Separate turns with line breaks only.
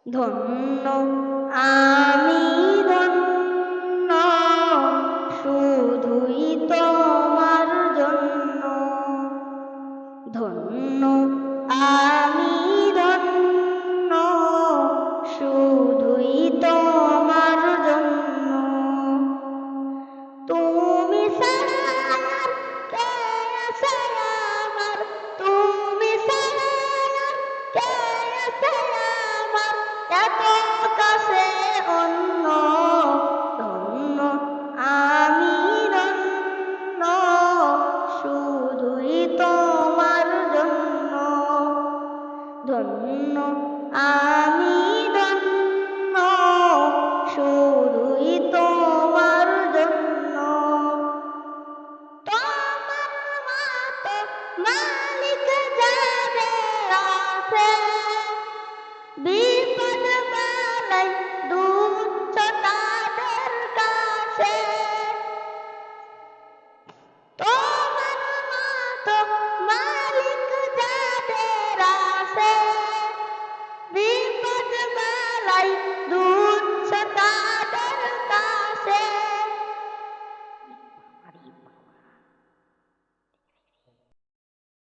ধন্য আমি ধন্য, শুধুই তোমার জন্য। ধন্য আমি ধন্য, শুধুই তোমার জন্য। তুমি ছাড়া আর কে আছে আমার, তুমি ছাড়া আর কে আছে আমার, এত কাছে অন্য। ধন্য আমি ধন্য, শুধুই তোমার জন্য। ধন্য আমি ধন্য, শুধুই তোমার জন্য। তোমার মতো মালিক যাদের আছে, বিপদ বালাই